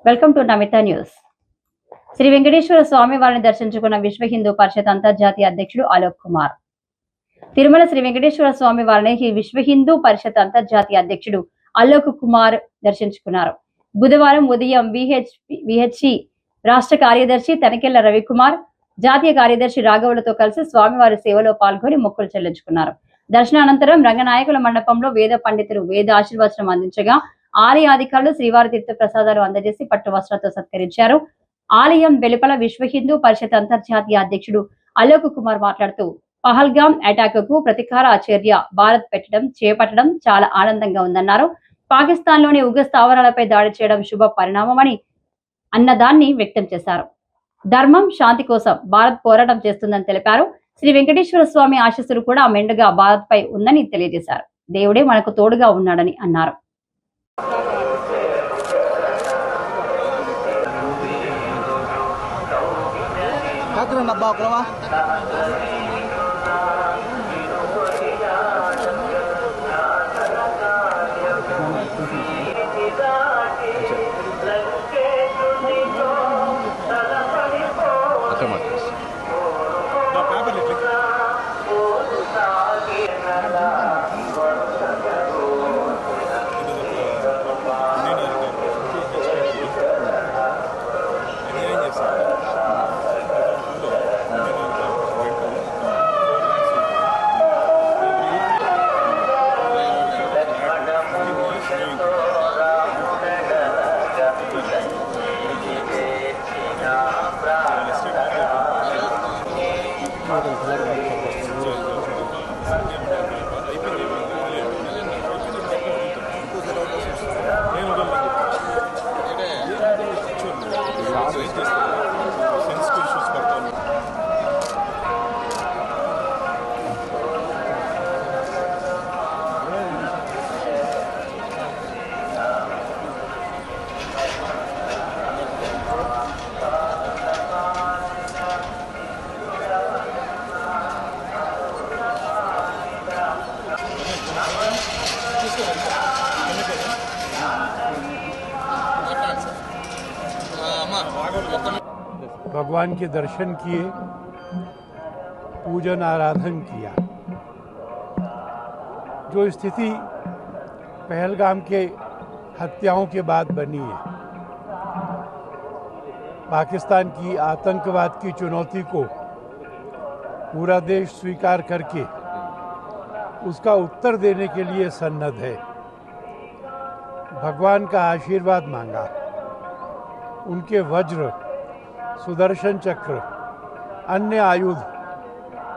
Welcome to Namitha news. Sri Venkateswara Swamy వారిని దర్శించుకున్న విశ్వ హిందూ పరిషత్ అంతర్జాతీయ అధ్యక్షుడు అలోక్ కుమార్. తిరుమల శ్రీ వెంకటేశ్వర స్వామి వారిని విశ్వ హిందూ పరిషత్ అంతర్జాతీయ అధ్యక్షుడు అలోక్ కుమార్ దర్శించుకున్నారు. బుధవారం ఉదయం విహెచ్సి రాష్ట్ర కార్యదర్శి తనికెళ్ల రవికుమార్, జాతీయ కార్యదర్శి రాఘవులతో కలిసి స్వామివారి సేవలో పాల్గొని మొక్కులు చెల్లించుకున్నారు. దర్శనానంతరం రంగనాయకుల మండపంలో వేద పండితులు వేద ఆశీర్వచనం అందించగా ఆలయ అధికారులు శ్రీవారి తీర్థ ప్రసాదాలు అందజేసి పట్టు వస్త్రాలతో సత్కరించారు. ఆలయం వెలుపల విశ్వ హిందూ పరిషత్ అంతర్జాతీయ అధ్యక్షుడు అలోక్ కుమార్ మాట్లాడుతూ పహల్గామ్ అటాక్ కు ప్రతీకార చర్య భారత్ చేపట్టడం చాలా ఆనందంగా ఉందన్నారు. పాకిస్తాన్ లోని ఉగ్ర స్థావరాలపై దాడి చేయడం శుభ పరిణామమని అన్నదాన్ని వ్యక్తం చేశారు. ధర్మం శాంతి కోసం భారత్ పోరాటం చేస్తుందని తెలిపారు. శ్రీ వెంకటేశ్వర స్వామి ఆశీస్సులు కూడా మెండుగా భారత్ పై ఉందని తెలియజేశారు. దేవుడే మనకు తోడుగా ఉన్నాడని అన్నారు. भगवान के दर्शन किए, पूजन आराधन किया। जो स्थिति पहलगाम के हत्याओं के बाद बनी है, पाकिस्तान की आतंकवाद की चुनौती को पूरा देश स्वीकार करके उसका उत्तर देने के लिए सन्नद्ध है। भगवान का आशीर्वाद मांगा, उनके वज्र, सुदर्शन चक्र, अन्य आयुध,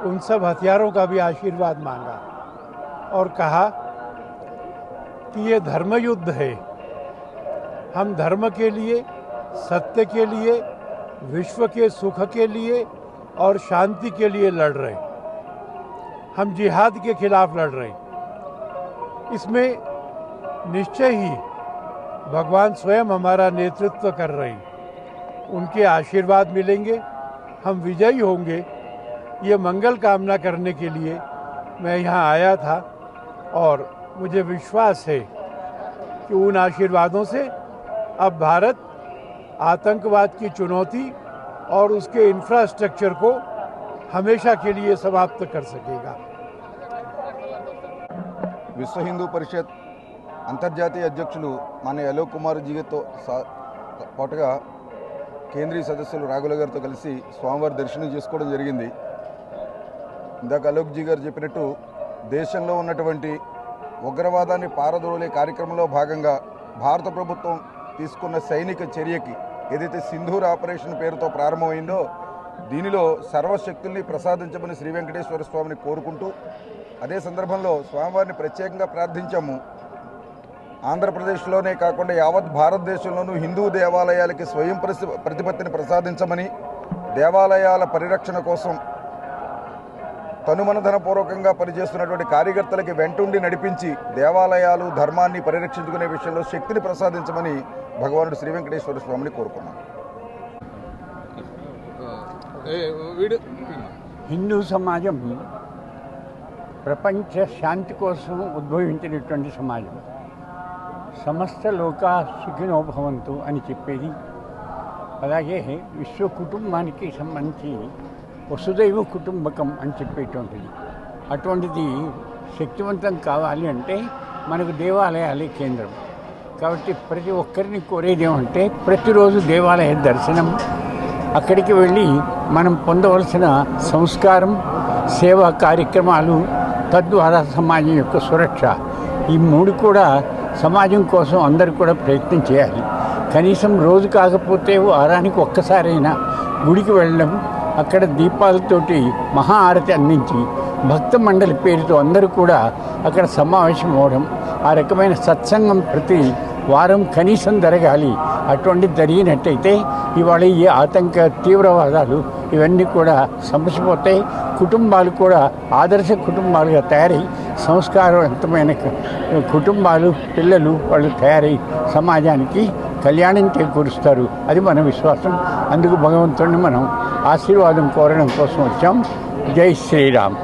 उन सब हथियारों का भी आशीर्वाद मांगा और कहा कि ये धर्म युद्ध है। हम धर्म के लिए, सत्य के लिए, विश्व के सुख के लिए और शांति के लिए लड़ रहे हैं। हम जिहाद के खिलाफ लड़ रहे हैं। इसमें निश्चय ही भगवान स्वयं हमारा नेतृत्व कर रहे हैं। उनके आशीर्वाद मिलेंगे, हम विजयी होंगे। ये मंगल कामना करने के लिए मैं यहाँ आया था और मुझे विश्वास है कि उन आशीर्वादों से अब भारत आतंकवाद की चुनौती और उसके इंफ्रास्ट्रक्चर को हमेशा के लिए समाप्त कर सकेगा। विश्व हिंदू परिषद अंतर्जातीय अध्यक्षులు माननीय अलोक कुमार जी तो पाటుగా కేంద్రీయ సదస్సులు రాఘుల గారితో కలిసి స్వామివారి దర్శనం చేసుకోవడం జరిగింది. ఇందాక అలోక్ జీ గారు చెప్పినట్టు దేశంలో ఉన్నటువంటి ఉగ్రవాదాన్ని పారదోలే కార్యక్రమంలో భాగంగా భారత ప్రభుత్వం తీసుకున్న సైనిక చర్యకి ఏదైతే సింధూర్ ఆపరేషన్ పేరుతో ప్రారంభమైందో దీనిలో సర్వశక్తుల్ని ప్రసాదించమని శ్రీ వెంకటేశ్వర స్వామిని కోరుకుంటూ అదే సందర్భంలో స్వామివారిని ప్రత్యేకంగా ప్రార్థించాము. ఆంధ్రప్రదేశ్లోనే కాకుండా యావత్ భారతదేశంలోనూ హిందూ దేవాలయాలకి స్వయం ప్రతిపత్తిని ప్రసాదించమని, దేవాలయాల పరిరక్షణ కోసం తనుమనధనపూర్వకంగా పనిచేస్తున్నటువంటి కార్యకర్తలకి వెంటుండి నడిపించి దేవాలయాలు ధర్మాన్ని పరిరక్షించుకునే విషయంలో శక్తిని ప్రసాదించమని భగవానుడు శ్రీ వెంకటేశ్వర స్వామిని కోరుకున్నాం. హిందూ సమాజం ప్రపంచ శాంతి కోసం ఉద్భవించినటువంటి సమాజం. సమస్త లోకా సుఖినో భవంతు అని చెప్పేది. అలాగే విశ్వ కుటుంబానికి సంబంధించి వసుదైవ కుటుంబకం అని చెప్పేటువంటిది. అటువంటిది శక్తివంతం కావాలి అంటే మనకు దేవాలయాలే కేంద్రం. కాబట్టి ప్రతి ఒక్కరిని కోరేది ఏమంటే ప్రతిరోజు దేవాలయ దర్శనం, అక్కడికి వెళ్ళి మనం పొందవలసిన సంస్కారం, సేవా కార్యక్రమాలు, తద్వారా సమాజం యొక్క సురక్ష, ఈ మూడు కూడా సమాజం కోసం అందరూ కూడా ప్రయత్నం చేయాలి. కనీసం రోజు కాకపోతే వారానికి ఒక్కసారైనా గుడికి వెళ్ళడం, అక్కడ దీపాలతోటి మహా ఆరతి అందించి భక్త మండలి పేరుతో అందరూ కూడా అక్కడ సమావేశం అవ్వడం, ఆ రకమైన సత్సంగం ప్రతి వారం కనీసం జరగాలి. అటువంటి జరిగినట్టయితే ఇవాళ ఈ ఆతంక తీవ్రవాదాలు ఇవన్నీ కూడా సమసిపోతాయి. కుటుంబాలు కూడా ఆదర్శ కుటుంబాలుగా తయారై సంస్కారవంతమైన కుటుంబాలు, పిల్లలు వాళ్ళు తయారై సమాజానికి కళ్యాణం చేకూరుస్తారు. అది మన విశ్వాసం. అందుకు భగవంతుడిని మనం ఆశీర్వాదం కోరడం కోసం వచ్చాం. జై శ్రీరామ్.